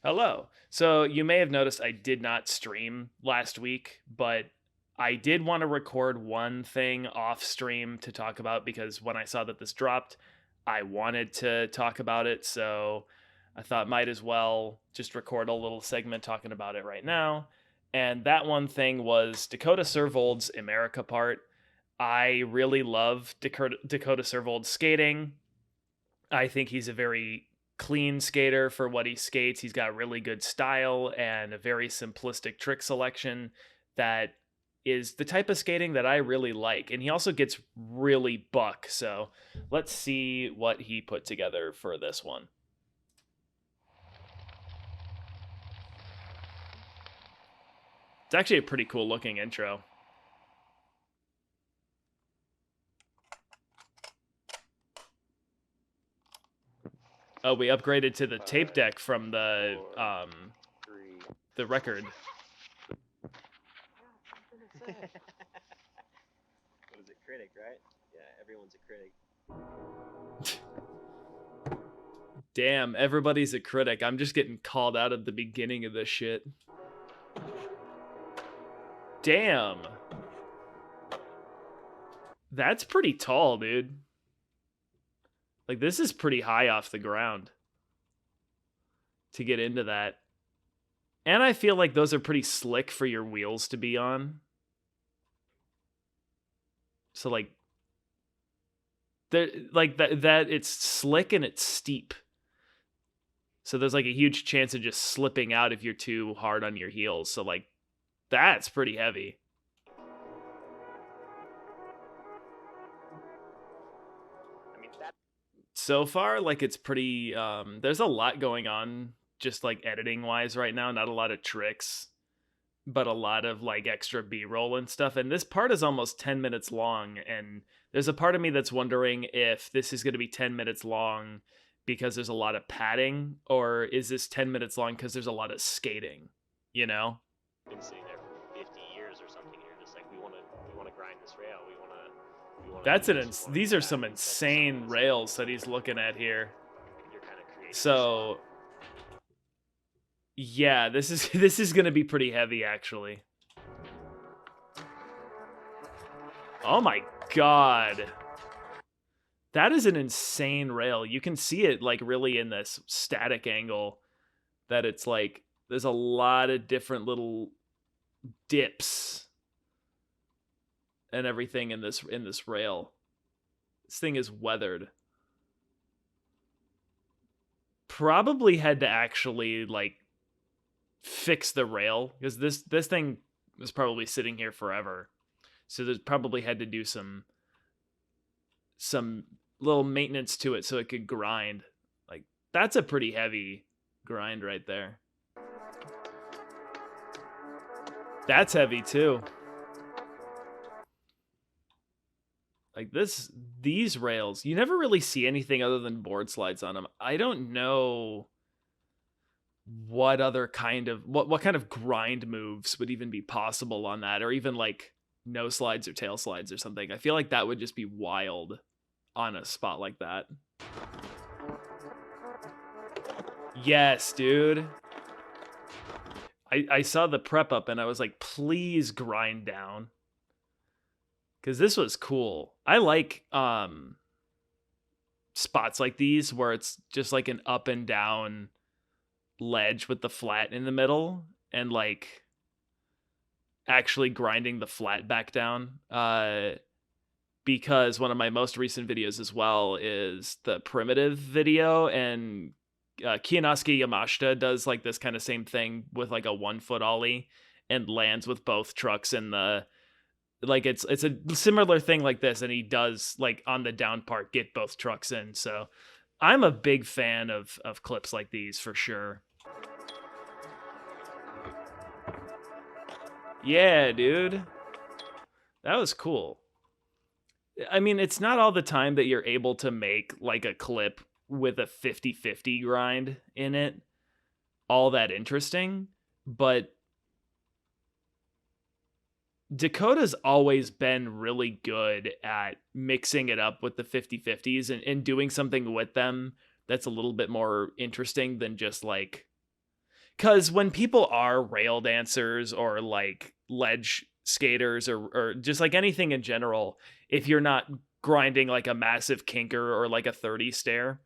Hello. So you may have noticed I did not stream last week, but I did want to record one thing off stream to talk about because when I saw that this dropped, I wanted to talk about it. So I thought might as well just record a little segment talking about it right now. And that one thing was Dakota Servold's Emerica part. I really love Dakota Servold's skating. I think he's a very clean skater for what he skates. He's got really good style and a very simplistic trick selection that is the type of skating that I really like. And he also gets really buck. So let's see what he put together for this one. It's actually a pretty cool looking intro. Oh, we upgraded to the tape deck from the record. What is it, critic, right? Yeah, everyone's a critic. Damn, everybody's a critic. I'm just getting called out at the beginning of this shit. Damn. That's pretty tall, dude. Like, this is pretty high off the ground to get into that. And I feel like those are pretty slick for your wheels to be on. So like that it's slick and it's steep. So there's like a huge chance of just slipping out if you're too hard on your heels. So like that's pretty heavy. So far, like it's pretty there's a lot going on just like editing wise right now. Not a lot of tricks, but a lot of like extra B-roll and stuff. And this part is almost 10 minutes long. And there's a part of me that's wondering if this is going to be 10 minutes long because there's a lot of padding, or is this 10 minutes long because there's a lot of skating, you know? Been sitting there for 50 years or something here, just like we want to grind this rail. We want to. These are some insane rails that he's looking at here. So yeah, this is going to be pretty heavy actually. Oh my god. That is an insane rail. You can see it like really in this static angle that it's like there's a lot of different little dips and everything in this rail. This thing is weathered. Probably had to actually like fix the rail because this thing was probably sitting here forever. So there's probably had to do some little maintenance to it so it could grind. Like that's a pretty heavy grind right there. That's heavy too. Like these rails, you never really see anything other than board slides on them. I don't know what other kind of what kind of grind moves would even be possible on that, or even like no slides or tail slides or something. I feel like that would just be wild on a spot like that. Yes, dude. I saw the prep up and I was like, please grind down. Because this was cool. I like spots like these where it's just like an up and down ledge with the flat in the middle and like actually grinding the flat back down. Because one of my most recent videos as well is the primitive video, and Kiyonosuke Yamashita does like this kind of same thing with like a 1 foot ollie and lands with both trucks in the like it's a similar thing like this, and he does like on the down part get both trucks in. So I'm a big fan of clips like these for sure. Yeah, dude. That was cool. I mean, it's not all the time that you're able to make like a clip with a 50-50 grind in it all that interesting, but Dakota's always been really good at mixing it up with the 50-50s and doing something with them that's a little bit more interesting than just like Because when people are rail dancers or like ledge skaters or just like anything in general, if you're not grinding like a massive kinker or like a 30 stair,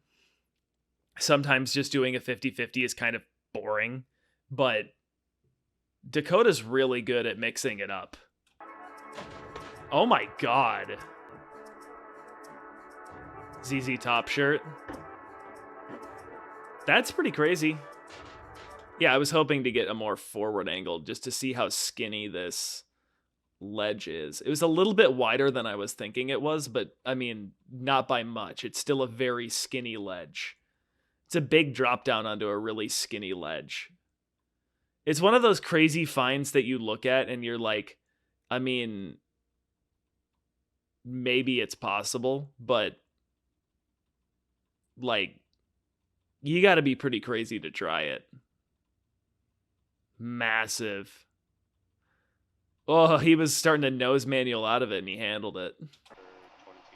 sometimes just doing a 50-50 is kind of boring. But Dakota's really good at mixing it up. Oh my god. ZZ Top shirt. That's pretty crazy. Yeah, I was hoping to get a more forward angle just to see how skinny this ledge is. It was a little bit wider than I was thinking it was, but I mean, not by much. It's still a very skinny ledge. It's a big drop down onto a really skinny ledge. It's one of those crazy finds that you look at and you're like, I mean, maybe it's possible, but like, you got to be pretty crazy to try it. Massive. Oh, he was starting to nose manual out of it, and he handled it. 22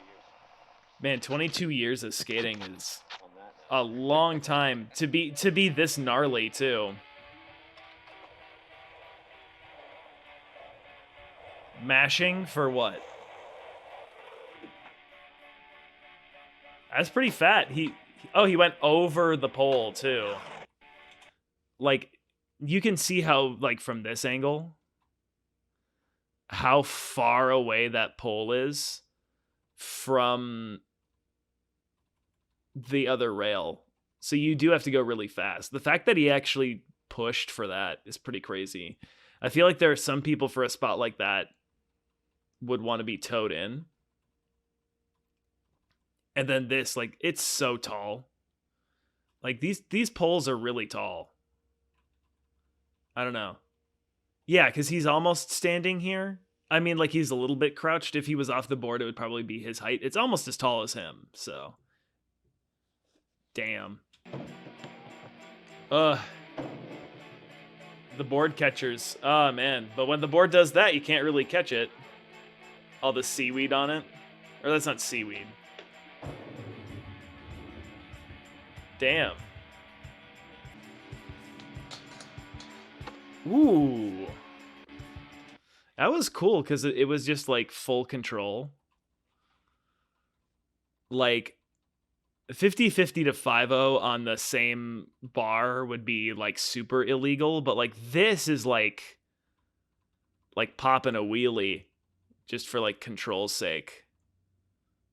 years. Man, 22 years of skating is a long time to be this gnarly too. Mashing for what? That's pretty fat. He went over the pole too. Like, you can see how, like, from this angle, how far away that pole is from the other rail. So you do have to go really fast. The fact that he actually pushed for that is pretty crazy. I feel like there are some people for a spot like that would want to be towed in. And then this, like, it's so tall. Like, these poles are really tall. I don't know. Yeah, because he's almost standing here. I mean, like, he's a little bit crouched. If he was off the board, it would probably be his height. It's almost as tall as him, so. Damn. The board catchers. Oh, man. But when the board does that, you can't really catch it. All the seaweed on it. Or that's not seaweed. Damn. Ooh. That was cool because it was just like full control. Like 50-50 to 5-0 on the same bar would be like super illegal, but like this is like popping a wheelie just for like control's sake.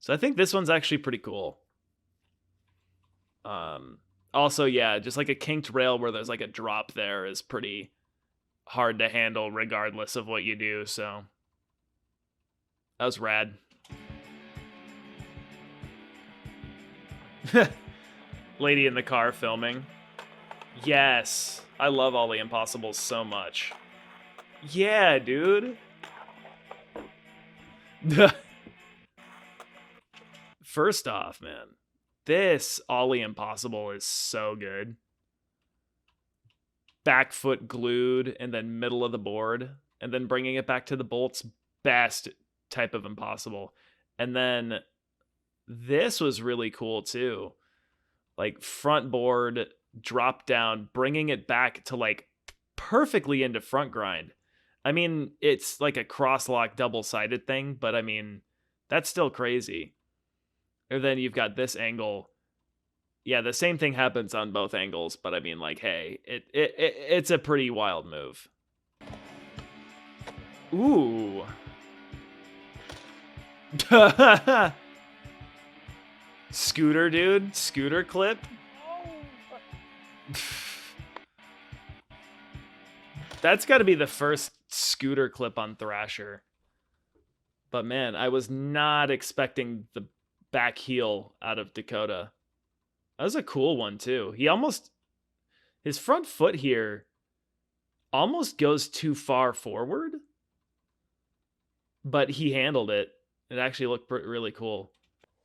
So I think this one's actually pretty cool. Also, yeah, just like a kinked rail where there's like a drop there is pretty hard to handle regardless of what you do, so that was rad. Lady in the car filming. Yes, I love Ollie Impossibles so much. Yeah, dude. First off, man, this Ollie Impossible is so good. Back foot glued and then middle of the board and then bringing it back to the bolts. Best type of Impossible. And then this was really cool too. Like front board, drop down, bringing it back to like perfectly into front grind. I mean, it's like a cross-lock double-sided thing, but I mean, that's still crazy. And then you've got this angle. Yeah, the same thing happens on both angles, but I mean, like, hey, it's a pretty wild move. Ooh. Scooter, dude. Scooter clip. That's got to be the first scooter clip on Thrasher. But man, I was not expecting the back heel out of Dakota. That was a cool one too. His front foot here almost goes too far forward, but he handled it. It actually looked really cool.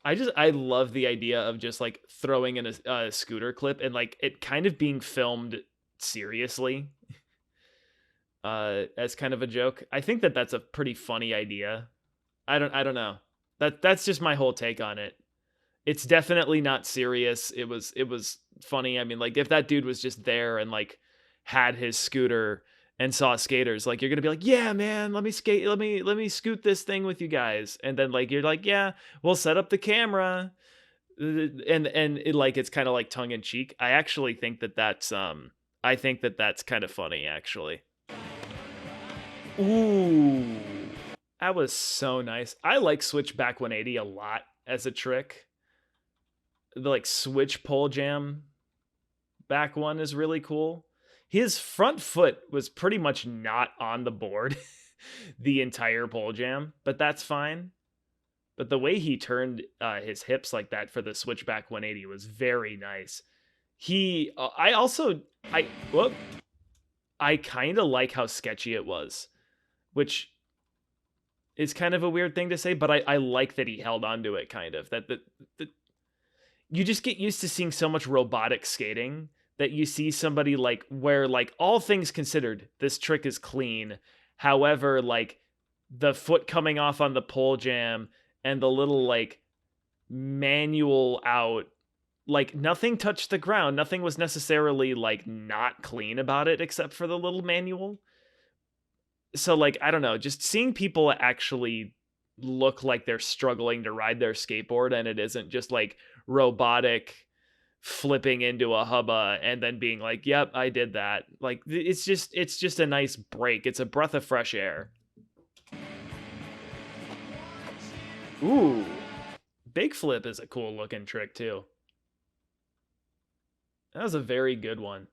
I love the idea of just like throwing in a scooter clip and like it kind of being filmed seriously as kind of a joke. I think that that's a pretty funny idea. I don't know. That's just my whole take on it. It's definitely not serious. It was funny. I mean, like if that dude was just there and like had his scooter and saw skaters, like you're gonna be like, yeah, man, let me skate, let me scoot this thing with you guys, and then like you're like, yeah, we'll set up the camera, and it, like it's kind of like tongue in cheek. I actually think that I think that that's kind of funny actually. Ooh, that was so nice. I like switch back 180 a lot as a trick. The like switch pole jam back one is really cool. His front foot was pretty much not on the board the entire pole jam, but that's fine. But the way he turned his hips like that for the switchback 180 was very nice. I also, whoop, I kind of like how sketchy it was, which is kind of a weird thing to say, but I like that he held on to it kind of. That you just get used to seeing so much robotic skating that you see somebody like where like all things considered, this trick is clean. However, like the foot coming off on the pole jam and the little like manual out, like nothing touched the ground. Nothing was necessarily like not clean about it except for the little manual. So like, I don't know, just seeing people actually look like they're struggling to ride their skateboard and it isn't just like robotic flipping into a hubba and then being like, yep, I did that. Like it's just a nice break. It's a breath of fresh air. Ooh, big flip is a cool looking trick too. That was a very good one.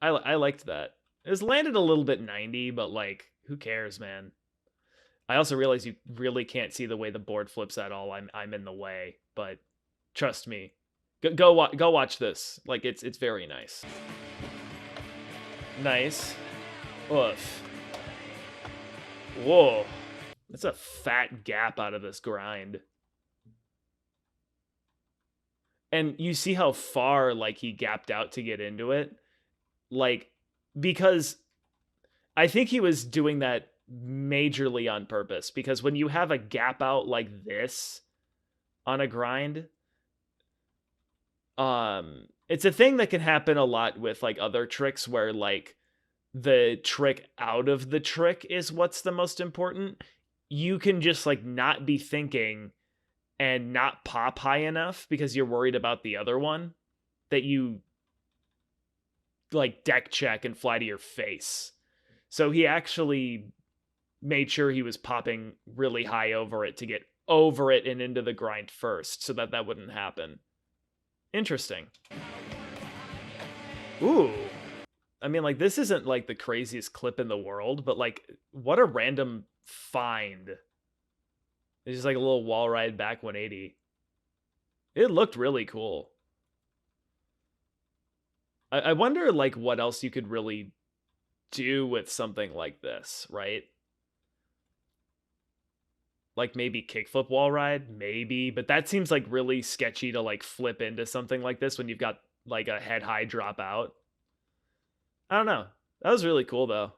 I liked that. It was landed a little bit 90, but like, who cares, man? I also realize you really can't see the way the board flips at all. I'm in the way, but trust me, go watch this. Like it's very nice. Nice. Oof. Whoa. That's a fat gap out of this grind. And you see how far like he gapped out to get into it? Like, because I think he was doing that majorly on purpose, because when you have a gap out like this on a grind, it's a thing that can happen a lot with like other tricks where like the trick out of the trick is what's the most important. You can just like not be thinking and not pop high enough because you're worried about the other one, that you like deck check and fly to your face. So he actually made sure he was popping really high over it to get over it and into the grind first so that wouldn't happen. Interesting. Ooh. I mean, like, this isn't like the craziest clip in the world, but like, what a random find. It's just like a little wall ride back 180. It looked really cool. I wonder like what else you could really do with something like this, right? Like maybe kickflip wall ride, maybe, but that seems like really sketchy to like flip into something like this when you've got like a head high drop out. I don't know. That was really cool though.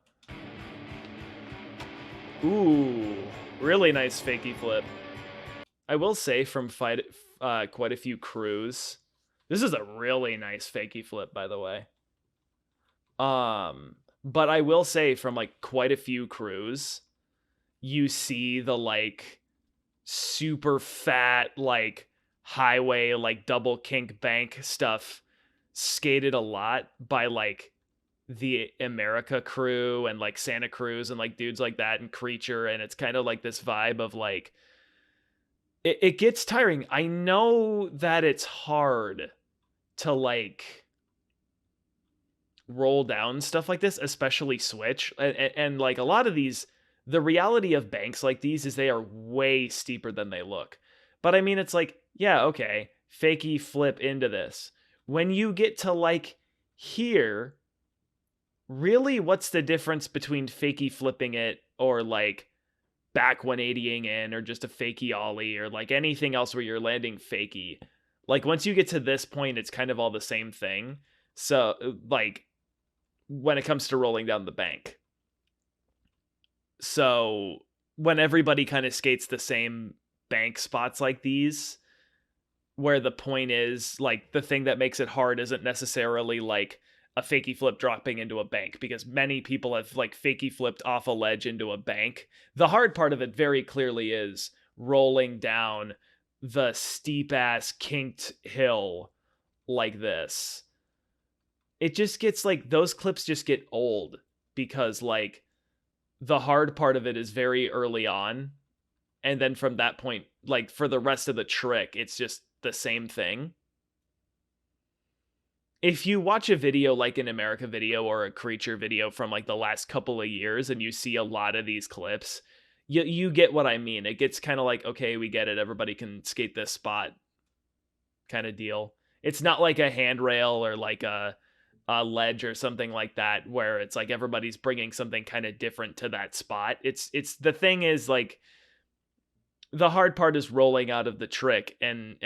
Ooh, really nice fakey flip. I will say from quite a few crews, this is a really nice fakey flip, by the way. But I will say from like quite a few crews, you see the like super fat like highway like double kink bank stuff skated a lot by like the Emerica crew and like Santa Cruz and like dudes like that and Creature, and it's kind of like this vibe of like it gets tiring. I know that it's hard to like roll down stuff like this, especially switch, and like a lot of these, the reality of banks like these is they are way steeper than they look. But I mean, it's like, yeah, okay, fakey flip into this. When you get to like here, really, what's the difference between fakey flipping it or like back 180ing in or just a fakey ollie or like anything else where you're landing fakey? Like once you get to this point, it's kind of all the same thing. So like when it comes to rolling down the bank. So when everybody kind of skates the same bank spots like these, where the point is like the thing that makes it hard isn't necessarily like a fakie flip dropping into a bank, because many people have like fakie flipped off a ledge into a bank. The hard part of it very clearly is rolling down the steep ass kinked hill like this. It just gets like, those clips just get old because like the hard part of it is very early on, and then from that point, like for the rest of the trick, it's just the same thing. If you watch a video like an Emerica video or a Creature video from like the last couple of years and you see a lot of these clips, you get what I mean. It gets kind of like, okay, we get it, everybody can skate this spot kind of deal. It's not like a handrail or like a ledge or something like that where it's like everybody's bringing something kind of different to that spot. It's the thing is like, the hard part is rolling out of the trick, and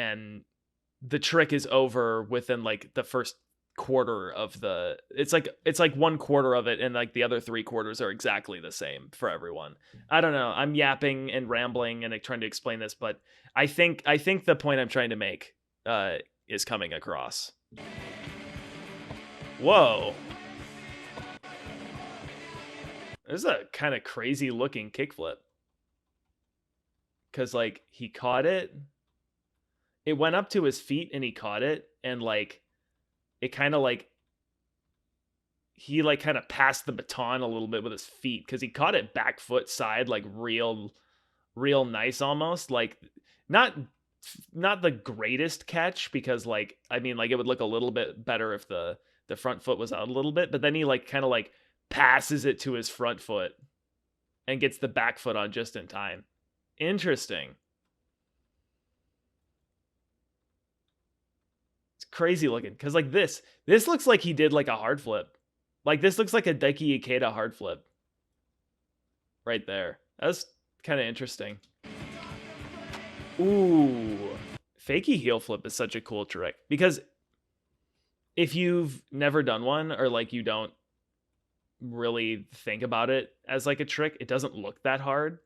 the trick is over within like the first quarter of the, it's like 1/4 of it, and like the other 3/4 are exactly the same for everyone. I don't know, I'm yapping and rambling and like trying to explain this, but I think the point I'm trying to make is coming across. Whoa, this is a kind of crazy looking kickflip, because like he caught it, it went up to his feet and he caught it, and like it kind of like, he like kind of passed the baton a little bit with his feet, because he caught it back foot side, like real nice, almost like not the greatest catch, because like, I mean, like it would look a little bit better if the front foot was out a little bit, but then he like kind of like passes it to his front foot and gets the back foot on just in time. Interesting. It's crazy looking, because like this looks like he did like a hard flip. Like this looks like a Daiki Ikeda hard flip right there. That's kind of interesting. Ooh, fakie heel flip is such a cool trick, because if you've never done one, or like you don't really think about it as like a trick, it doesn't look that hard.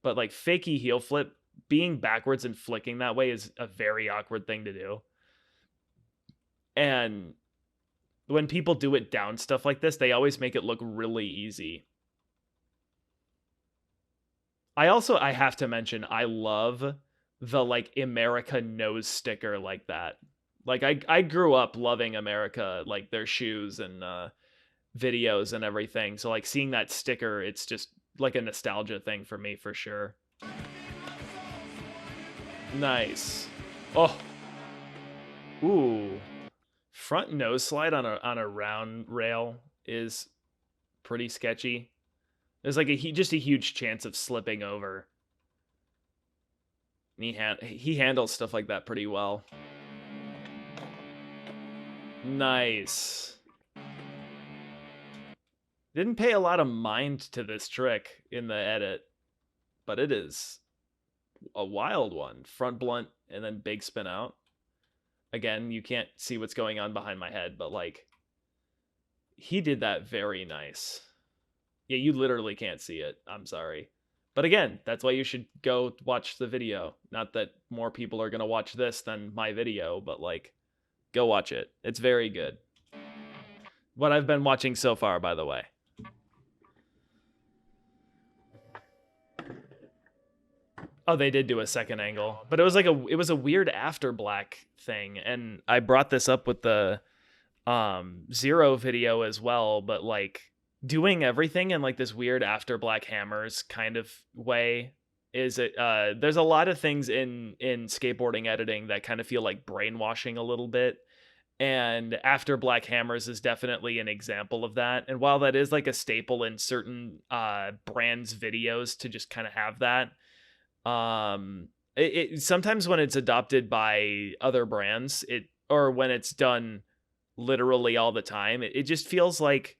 But like fakie heel flip, being backwards and flicking that way is a very awkward thing to do. And when people do it down stuff like this, they always make it look really easy. I have to mention, I love the like Emerica nose sticker like that. Like I grew up loving Emerica, like their shoes and videos and everything. So like seeing that sticker, it's just like a nostalgia thing for me for sure. Nice. Oh. Ooh. Front nose slide on a round rail is pretty sketchy. There's like just a huge chance of slipping over. And he handles stuff like that pretty well. Nice. Didn't pay a lot of mind to this trick in the edit, but it is a wild one. Front blunt and then big spin out. Again, you can't see what's going on behind my head, but like, he did that very nice. Yeah, you literally can't see it. I'm sorry. But again, that's why you should go watch the video. Not that more people are going to watch this than my video, but like, go watch it. It's very good. What I've been watching so far, by the way. Oh, they did do a second angle, but it was like it was a weird after black thing, and I brought this up with the Zero video as well, but like doing everything in like this weird after black hammers kind of way is it there's a lot of things in skateboarding editing that kind of feel like brainwashing a little bit, and after black hammers is definitely an example of that. And while that is like a staple in certain brands videos to just kind of have that, it sometimes when it's adopted by other brands, or when it's done literally all the time, it just feels like,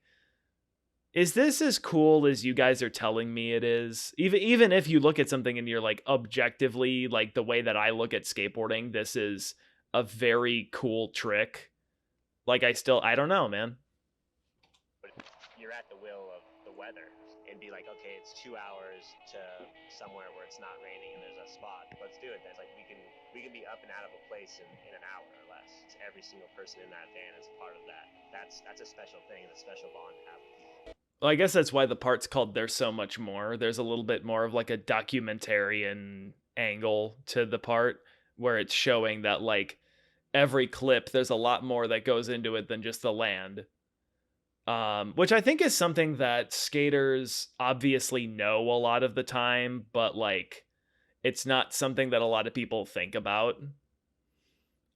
is this as cool as you guys are telling me it is? Even if you look at something and you're like, objectively, like the way that I look at skateboarding, this is a very cool trick. Like I don't know, man. But you're at the will of the weather and be like, okay, it's 2 hours to somewhere where it's not raining and there's a spot. Let's do it. That's like we can be up and out of a place in an hour or less. Every single person in that van is a part of that. That's a special thing and a special bond to have with people. Well, I guess that's why the part's called There's So Much More. There's a little bit more of like a documentarian angle to the part where it's showing that like every clip, there's a lot more that goes into it than just the land. Which I think is something that skaters obviously know a lot of the time, but like it's not something that a lot of people think about.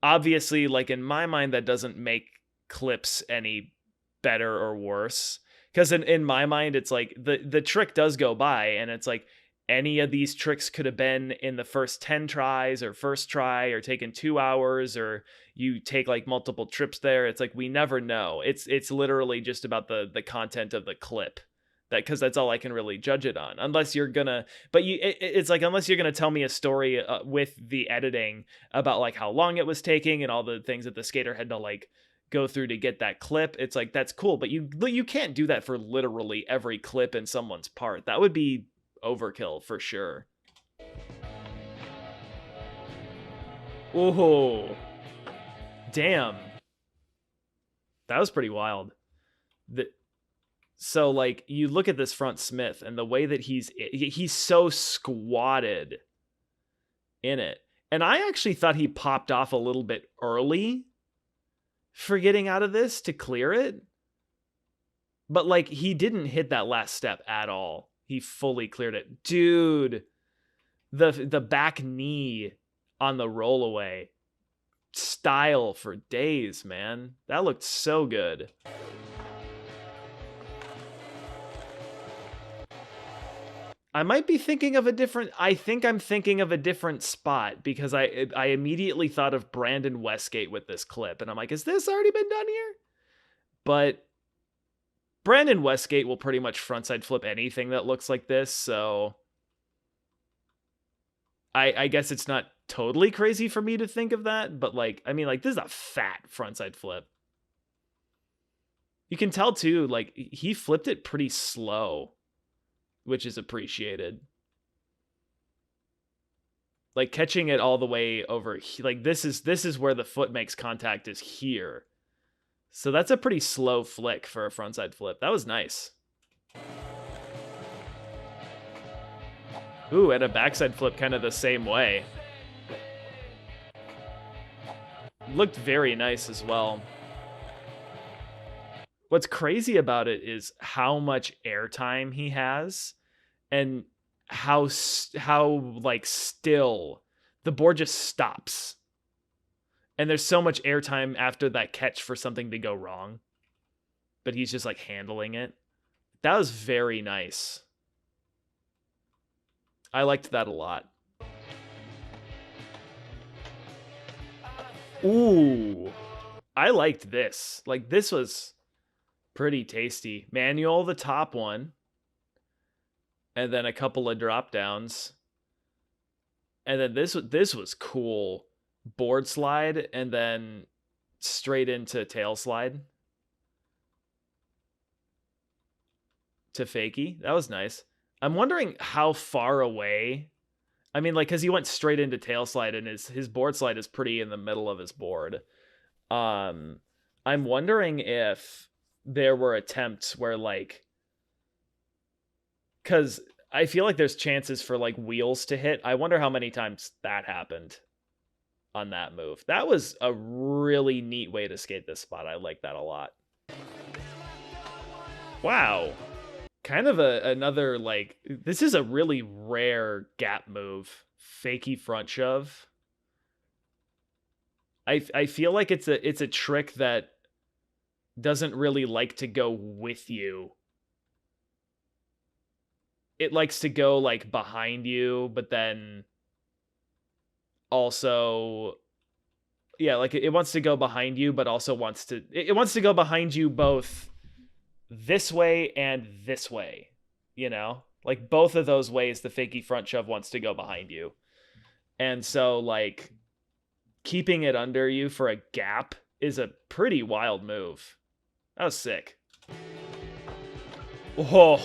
Obviously, like in my mind, that doesn't make clips any better or worse. Because in my mind, it's like the trick does go by, and it's like any of these tricks could have been in the first 10 tries or first try or taken 2 hours, or you take like multiple trips there. It's like we never know. It's literally just about the content of the clip. That because that's all I can really judge it on, unless you're gonna. But it's like unless you're gonna tell me a story with the editing about like how long it was taking and all the things that the skater had to like go through to get that clip. It's like that's cool, but you can't do that for literally every clip in someone's part. That would be overkill for sure. Oh, damn, that was pretty wild. So like you look at this front Smith and the way that he's so squatted in it. And I actually thought he popped off a little bit early for getting out of this to clear it. But like he didn't hit that last step at all. He fully cleared it. Dude, the back knee on the rollaway. Style for days, man. That looked so good. I might be thinking of a different. I think I'm thinking of a different spot because I immediately thought of Brandon Westgate with this clip, and I'm like, has this already been done here? But Brandon Westgate will pretty much frontside flip anything that looks like this, so I guess it's not totally crazy for me to think of that, but like, I mean, like this is a fat frontside flip. You can tell too, like he flipped it pretty slow, which is appreciated. Like catching it all the way over, like this is where the foot makes contact is here. So that's a pretty slow flick for a frontside flip. That was nice. Ooh, and a backside flip kind of the same way. Looked very nice as well. What's crazy about it is how much airtime he has and how like still the board just stops. And there's so much airtime after that catch for something to go wrong. But he's just like handling it. That was very nice. I liked that a lot. Ooh. I liked this. Like this was pretty tasty. Manual, the top one. And then a couple of drop downs. And then this was cool. Board slide and then straight into tail slide to fakie. That was nice. I'm wondering how far away. I mean, like, because he went straight into tail slide and his board slide is pretty in the middle of his board. I'm wondering if there were attempts where like, because I feel like there's chances for like wheels to hit. I wonder how many times that happened on that move. That was a really neat way to skate this spot. I like that a lot. Wow. Kind of another like, this is a really rare gap move. Fakie front shove. I feel like it's a trick that doesn't really like to go with you. It likes to go like behind you, but then also, yeah, like it wants to go behind you, but also wants to go behind you both this way and this way, you know? Like both of those ways the fakie front shove wants to go behind you. And so like keeping it under you for a gap is a pretty wild move. That was sick. Oh,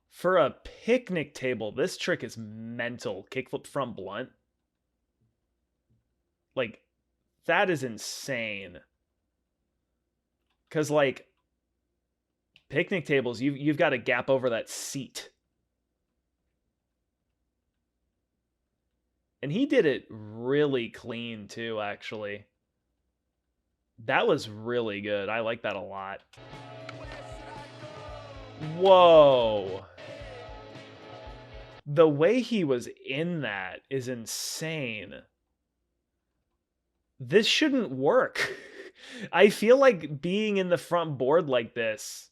for a picnic table, this trick is mental. Kickflip front blunt. Like, that is insane. Because, like, picnic tables, you've got to gap over that seat. And he did it really clean, too, actually. That was really good. I like that a lot. Whoa. The way he was in that is insane. This shouldn't work. I feel like being in the front board like this.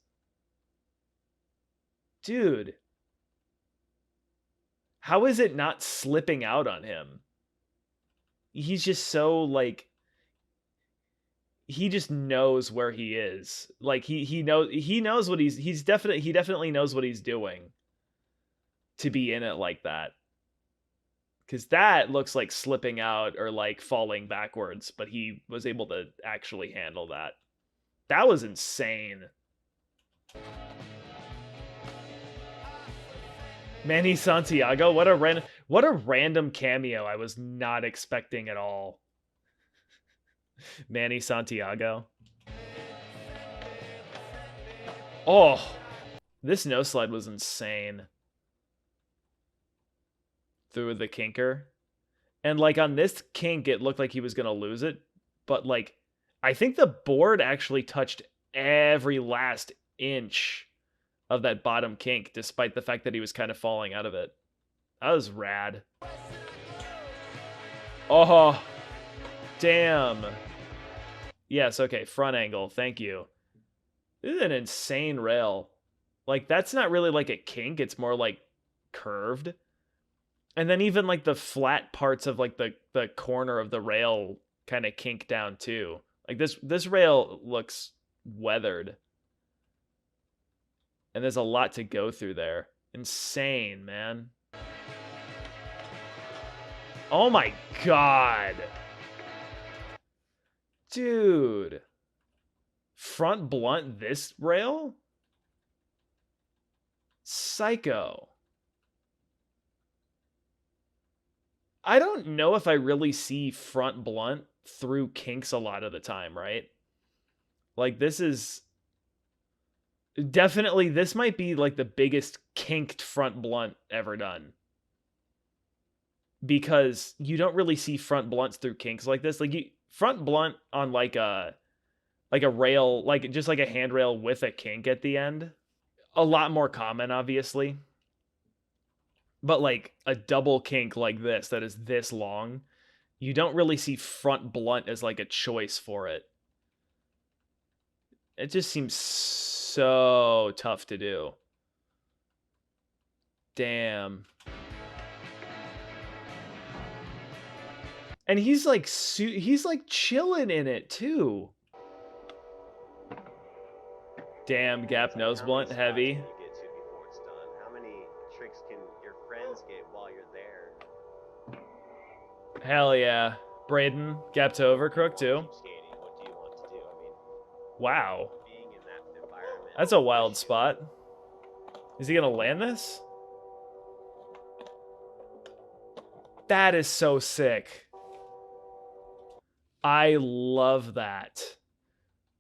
Dude. How is it not slipping out on him? He's just so, like, he just knows where he is. Like, he knows what he definitely knows what he's doing to be in it like that. Because that looks like slipping out or like falling backwards, but he was able to actually handle that. That was insane. Manny Santiago, what a random cameo I was not expecting at all. Manny Santiago. Oh, this no slide was insane. Through the kinker. And like on this kink, it looked like he was going to lose it. But like, I think the board actually touched every last inch of that bottom kink, despite the fact that he was kind of falling out of it. That was rad. Oh, damn. Yes, okay, front angle. Thank you. This is an insane rail. Like, that's not really like a kink. It's more like curved. And then even like the flat parts of like the corner of the rail kind of kink down too. Like this rail looks weathered. And there's a lot to go through there. Insane, man. Oh my god. Dude. Front blunt this rail? Psycho. I don't know if I really see front blunt through kinks a lot of the time, right? Like, this is definitely, this might be like the biggest kinked front blunt ever done. Because you don't really see front blunts through kinks like this. Like, front blunt on like a rail, like just like a handrail with a kink at the end. A lot more common, obviously. But like a double kink like this that is this long, you don't really see front blunt as like a choice for it. It just seems so tough to do. Damn. And he's like chilling in it too. Damn, gap nose blunt heavy. Can you get to before it's done? How many tricks can your friends get while you're there? Hell yeah. Braden, gap to over crook too. Skating, what do you want to do? I mean, wow. being in that environment. That's a wild spot. Is he gonna land this? That is so sick. I love that.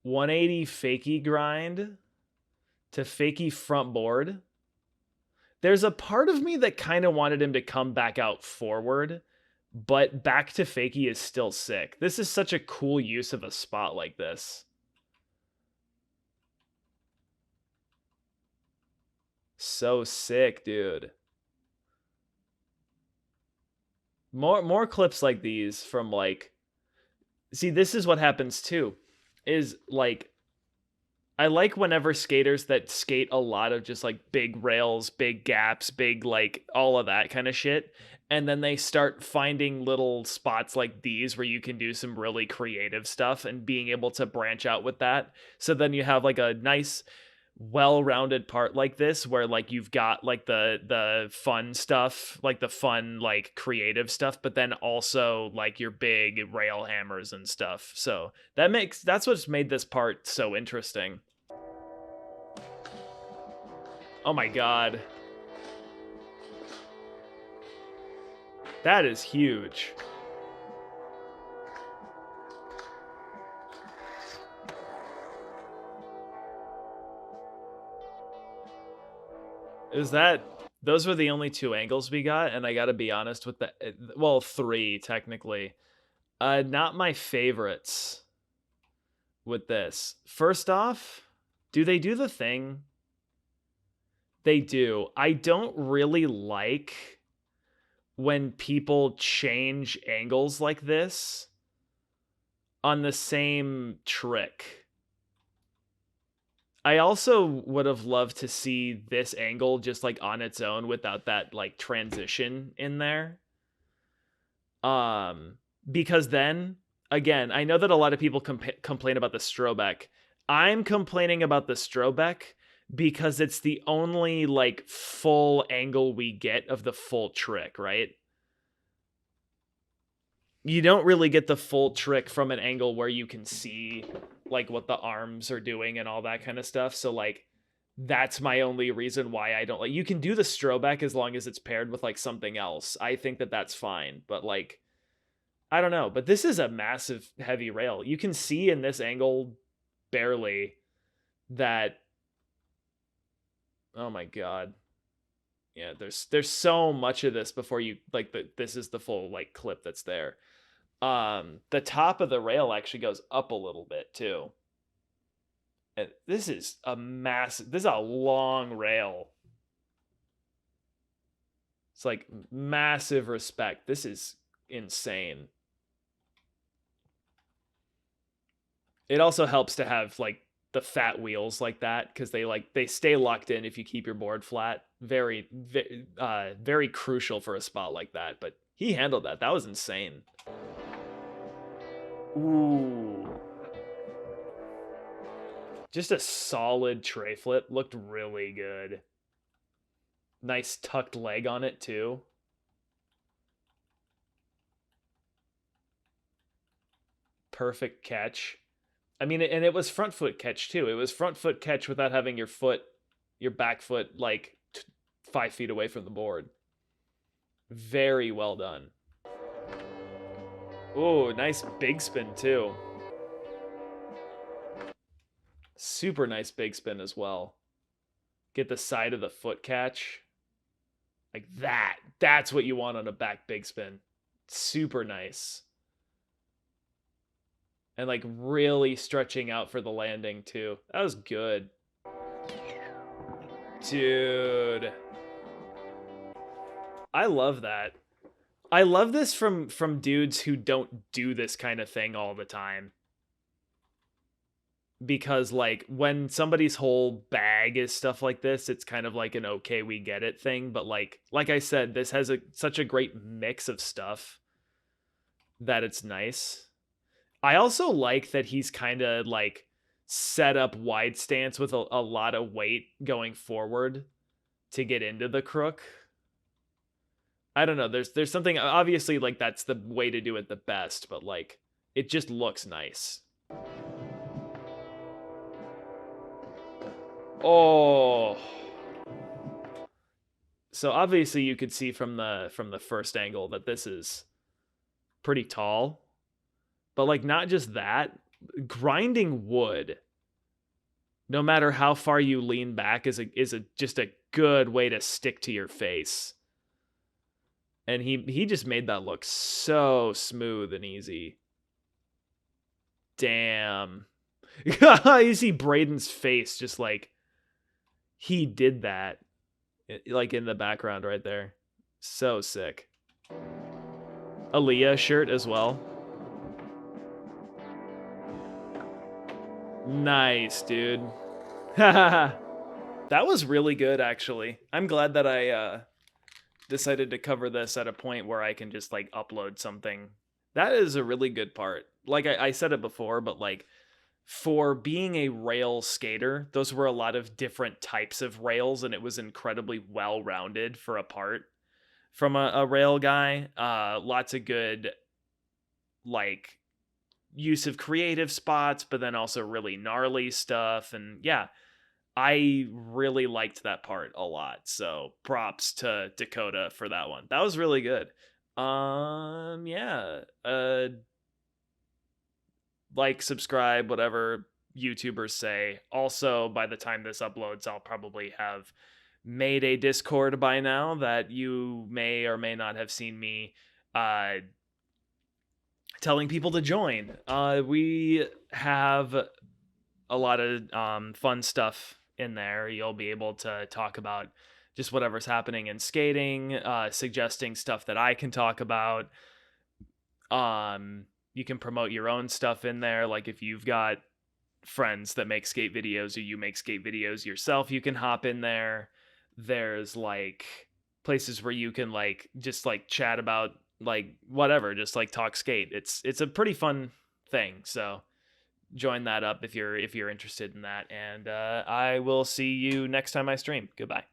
180 fakie grind to fakie front board. There's a part of me that kind of wanted him to come back out forward, but back to fakie is still sick. This is such a cool use of a spot like this. So sick, dude. More clips like these from like, see, this is what happens too, is like, I like whenever skaters that skate a lot of just like big rails, big gaps, big like all of that kind of shit. And then they start finding little spots like these where you can do some really creative stuff and being able to branch out with that. So then you have like a nice, well-rounded part like this where like you've got like the fun stuff, like the fun like creative stuff, but then also like your big rail hammers and stuff. So that's what's made this part so interesting. Oh my god. That is huge. Those were the only two angles we got, and I gotta be honest with the, well, three technically. Not my favorites with this. First off, do they do the thing? They do. I don't really like when people change angles like this on the same trick. I also would have loved to see this angle just like on its own without that like transition in there. Because then again, I know that a lot of people complain about the Strobeck. I'm complaining about the Strobeck because it's the only like full angle we get of the full trick, right? You don't really get the full trick from an angle where you can see like what the arms are doing and all that kind of stuff. So like that's my only reason why I don't like. You can do the Strobeck as long as it's paired with like something else. I think that that's fine, but like I don't know, but this is a massive heavy rail. You can see in this angle barely that, oh my god. Yeah, there's so much of this before you like this is the full like clip that's there. The top of the rail actually goes up a little bit too. And this is a long rail. It's like massive respect. This is insane. It also helps to have like the fat wheels like that because they stay locked in if you keep your board flat. Very crucial for a spot like that. But he handled that. That was insane. Ooh. Just a solid tray flip. Looked really good. Nice tucked leg on it too. Perfect catch. I mean, and it was front foot catch too. It was front foot catch without having your back foot like 5 feet away from the board. Very well done. Oh, nice big spin too. Super nice big spin as well. Get the side of the foot catch. Like that. That's what you want on a back big spin. Super nice. And like really stretching out for the landing too. That was good. Dude. I love that. I love this from dudes who don't do this kind of thing all the time. Because like when somebody's whole bag is stuff like this, it's kind of like an okay, we get it thing. But like I said, this has such a great mix of stuff that it's nice. I also like that he's kind of like set up wide stance with a lot of weight going forward to get into the crook. I don't know. There's something, obviously like that's the way to do it the best, but like it just looks nice. Oh. So obviously you could see from the first angle that this is pretty tall. But like not just that, grinding wood, no matter how far you lean back, is just a good way to stick to your face. And he just made that look so smooth and easy. Damn. You see Braden's face just like he did that, like in the background right there. So sick. Aaliyah shirt as well. Nice, dude. That was really good, actually. I'm glad that I decided to cover this at a point where I can just like upload something. That is a really good part. Like I said it before, but like for being a rail skater, those were a lot of different types of rails, and it was incredibly well-rounded for a part from a rail guy. Lots of good like use of creative spots, but then also really gnarly stuff. And yeah, I really liked that part a lot. So props to Dakota for that one. That was really good. Yeah. Like, subscribe, whatever YouTubers say. Also, by the time this uploads, I'll probably have made a Discord by now that you may or may not have seen me uh telling people to join. We have a lot of fun stuff in there. You'll be able to talk about just whatever's happening in skating, suggesting stuff that I can talk about. You can promote your own stuff in there. Like if you've got friends that make skate videos or you make skate videos yourself, you can hop in there. There's like places where you can like just like chat about like whatever, just like talk skate. It's a pretty fun thing. So join that up if you're interested in that. And I will see you next time I stream. Goodbye.